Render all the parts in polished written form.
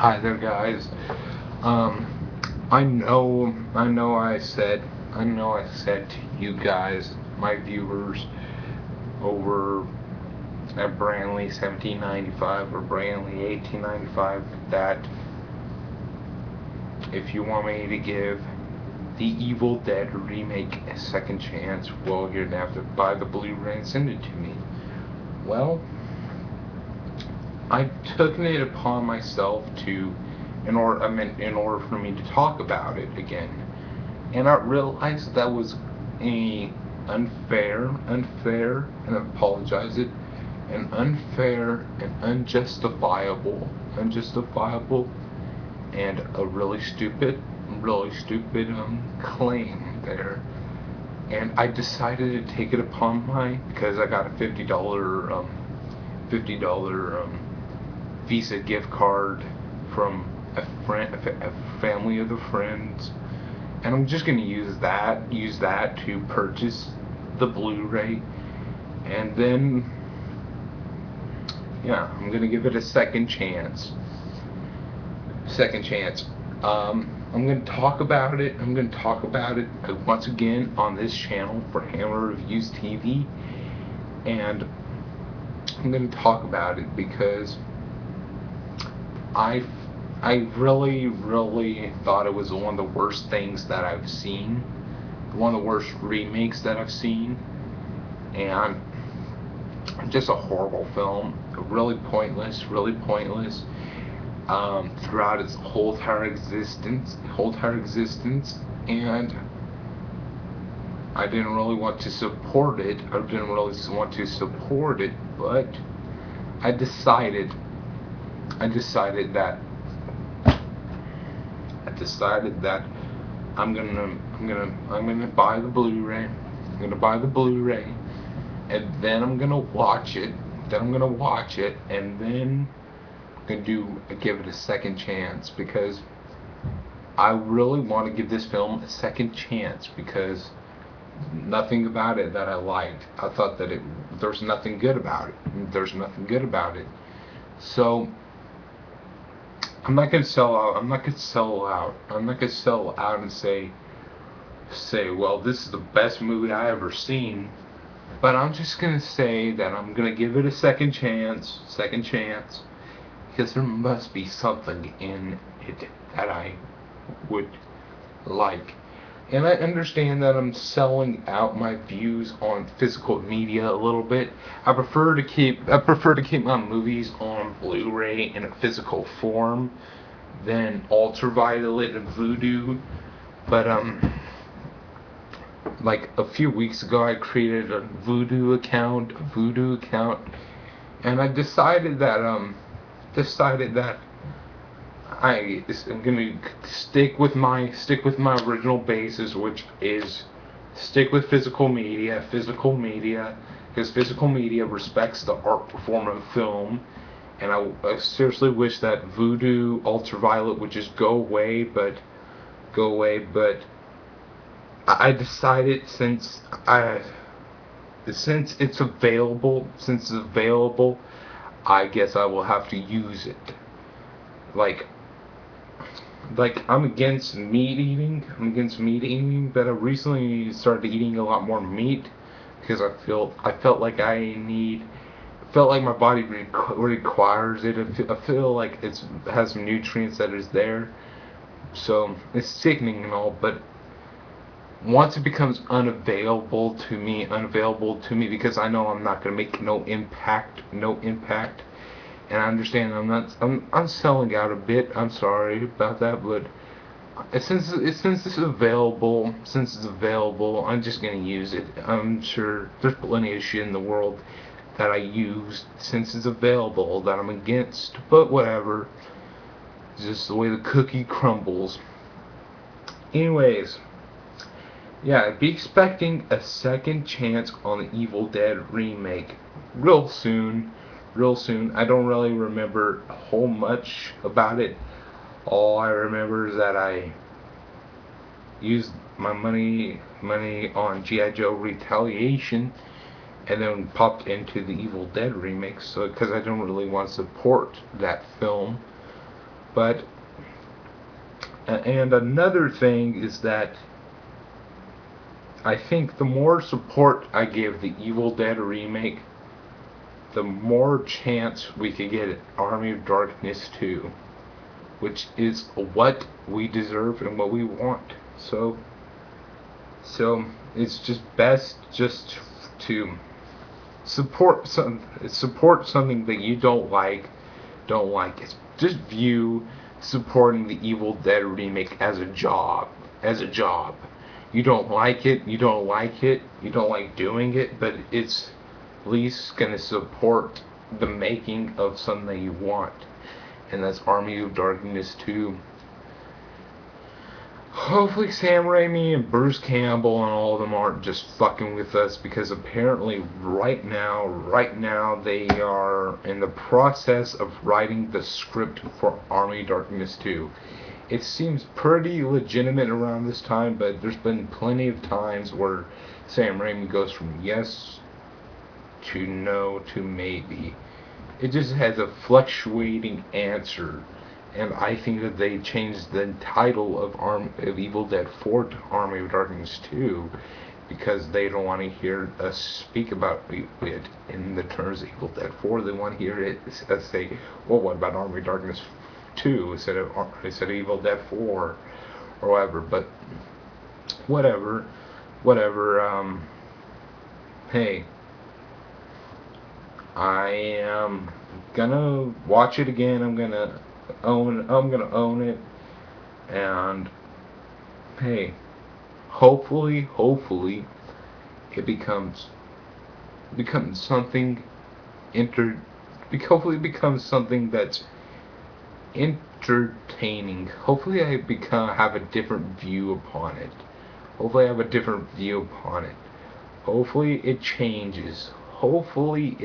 Hi there, guys. Um, I know I said to you guys, my viewers over at Branley 1795 or Branley 1895, that if you want me to give the Evil Dead remake a second chance, well, you're gonna have to buy the Blu-ray and send it to me. Well, I've taken it upon myself to, in order for me to talk about it again, and I realized that was a unfair, and I apologize it, an unfair and unjustifiable, and a really stupid claim there. And I decided to take it upon because I got a $50 Visa gift card from a family of the friends, and I'm just gonna use that to purchase the Blu-ray, and then yeah, I'm gonna give it a second chance. I'm gonna talk about it. Once again on this channel for Hammer Reviews TV, and I'm gonna talk about it because I really thought it was one of the worst things that I've seen, one of the worst remakes that I've seen, and just a horrible film, really pointless, throughout its whole entire existence, and I didn't really want to support it. But I decided that I'm gonna buy the Blu-ray. And then I'm gonna watch it. And then I'm gonna give it a second chance, because I really want to give this film a second chance, because nothing about it that I liked. I thought that there's nothing good about it. So I'm not gonna sell out and say, well, this is the best movie I ever seen. But I'm just gonna say that I'm gonna give it a second chance, because there must be something in it that I would like. And I understand that I'm selling out my views on physical media a little bit. I prefer to keep my movies on Blu-ray in a physical form than Ultraviolet and Voodoo. But like a few weeks ago, I created a Voodoo account, and I decided that I'm gonna stick with my original basis, which is stick with physical media, because physical media respects the art form of film. And I seriously wish that Voodoo, Ultraviolet would just go away, but I decided since it's available, I guess I will have to use it. Like I'm against meat eating, but I recently started eating a lot more meat, because I felt like my body requires it. I feel like it has some nutrients that is there. So it's sickening and all, but once it becomes unavailable to me, because I know I'm not gonna make no impact, and I understand I'm selling out a bit. I'm sorry about that, but since it's available, I'm just gonna use it. I'm sure there's plenty of shit in the world that I use since it's available that I'm against, but whatever. It's just the way the cookie crumbles. Anyways, yeah, be expecting a second chance on the Evil Dead remake real soon. I don't really remember a whole much about it. All I remember is that I used my money on G.I. Joe Retaliation, and then popped into the Evil Dead remake, so because I don't really want to support that film. But and another thing is that I think the more support I give the Evil Dead remake, the more chance we could get Army of Darkness 2, which is what we deserve and what we want. So it's just best just to support something that you don't like. It's just view supporting the Evil Dead remake as a job. You don't like it, you don't like doing it, but it's at least gonna support the making of something that you want. And that's Army of Darkness 2. Hopefully Sam Raimi and Bruce Campbell and all of them aren't just fucking with us, because apparently right now they are in the process of writing the script for Army of Darkness 2. It seems pretty legitimate around this time, but there's been plenty of times where Sam Raimi goes from yes to no to maybe. It just has a fluctuating answer. And I think that they changed the title of Evil Dead 4 to Army of Darkness 2 because they don't want to hear us speak about it in the terms of Evil Dead 4. They want to hear it say, well, what about Army of Darkness 2 instead of Evil Dead 4 or whatever. But whatever. Hey, I am gonna watch it again. I'm gonna own it, and hey, hopefully it becomes something hopefully it becomes something that's entertaining. Hopefully I have a different view upon it. Hopefully it changes. Hopefully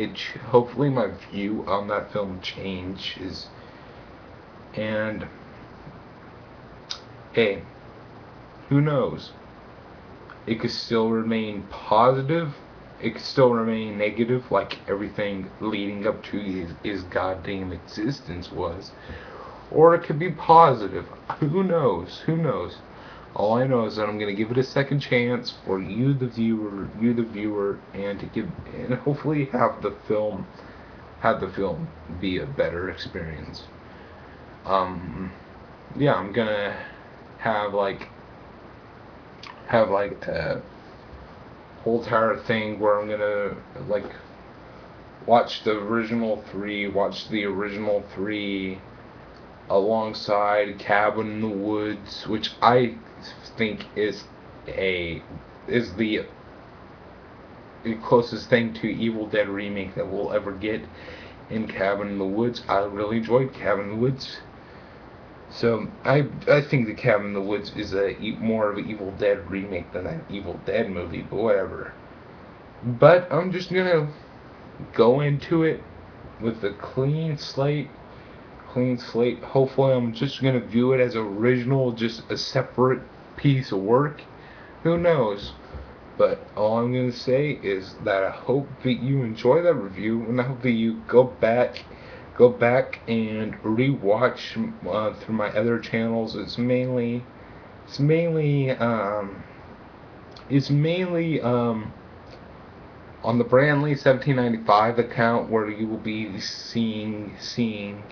my view on that film changes. And hey, who knows? It could still remain positive. It could still remain negative, like everything leading up to his goddamn existence was. Or it could be positive. Who knows? All I know is that I'm gonna give it a second chance for you, the viewer, and hopefully have the film be a better experience. Yeah, I'm gonna have a whole entire thing where I'm gonna watch the original three alongside Cabin in the Woods, which I think is the closest thing to Evil Dead remake that we'll ever get in Cabin in the Woods. I really enjoyed Cabin in the Woods. So I think the Cabin in the Woods is more of an Evil Dead remake than an Evil Dead movie, but whatever. But I'm just gonna go into it with a clean slate. Hopefully I'm just gonna view it as original, just a separate piece of work. Who knows? But all I'm gonna say is that I hope that you enjoy that review, and I hope that you go back and rewatch through my other channels. It's mainly on the Brandley 1795 account, where you will be seeing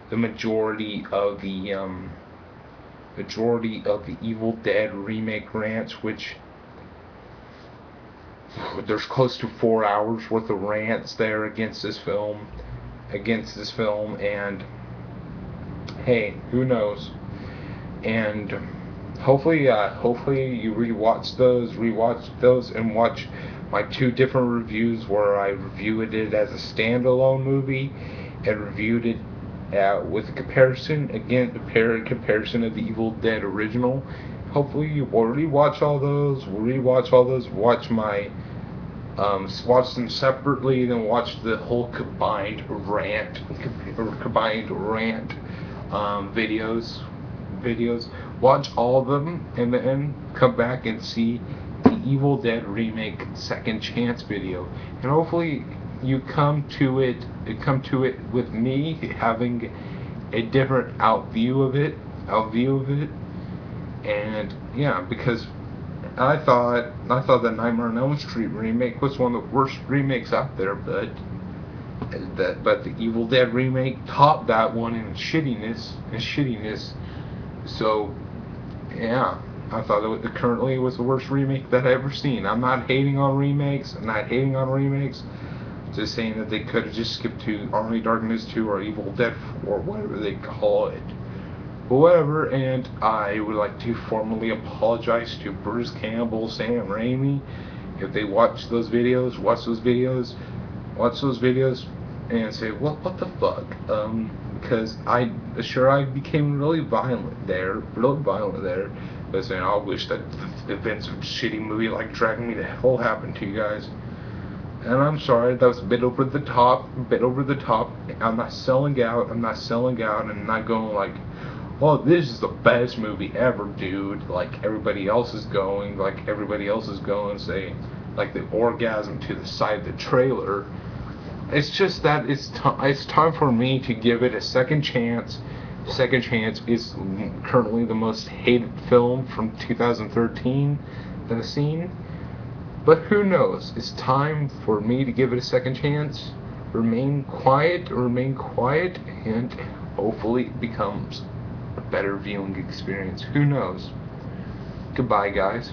the majority of the Evil Dead remake rants, which there's close to 4 hours worth of rants there against this film, and hey, who knows? And hopefully you rewatch those and watch my two different reviews, where I reviewed it as a standalone movie and reviewed it with a comparison of the Evil Dead original. Hopefully you will rewatch all those, watch them separately, then watch the whole combined rant videos. Watch all of them, and then come back and see the Evil Dead remake second chance video. And hopefully you come to it with me having a different out view of it, and yeah, because I thought the Nightmare on Elm Street remake was one of the worst remakes out there, but the Evil Dead remake topped that one in shittiness. So yeah, I thought it currently was the worst remake that I ever seen. I'm not hating on remakes. Just saying that they could have just skipped to Army Darkness 2 or Evil Dead 4, whatever they call it. But whatever, and I would like to formally apologize to Bruce Campbell, Sam Raimi, if they watch those videos, and say, what the fuck? Because I became really violent there, but saying, I wish that the events of a shitty movie like Dragging Me to Hell happened to you guys. And I'm sorry, that was a bit over the top. I'm not selling out, and not going like, oh, this is the best movie ever, dude. Like everybody else is going, saying, like the orgasm to the side of the trailer. It's just that it's time for me to give it a second chance. Second Chance is currently the most hated film from 2013 that I've seen. But who knows? It's time for me to give it a second chance. Remain quiet, and hopefully it becomes a better viewing experience. Who knows? Goodbye, guys.